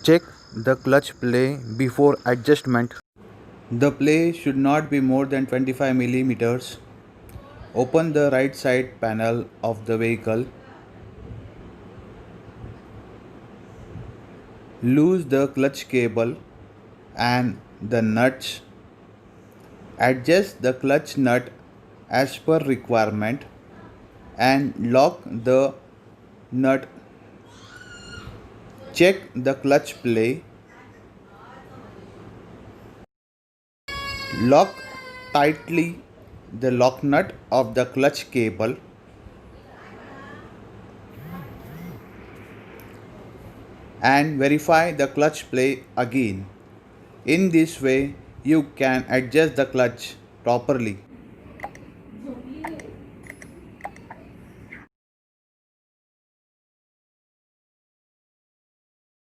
Check the clutch play before adjustment. The play should not be more than 25 millimeters. Open the right side panel of the vehicle. Loose the clutch cable and the nuts. Adjust the clutch nut as per requirement and lock the nut. Check the clutch play. Lock tightly the lock nut of the clutch cable and verify the clutch play again. In this way, you can adjust the clutch properly.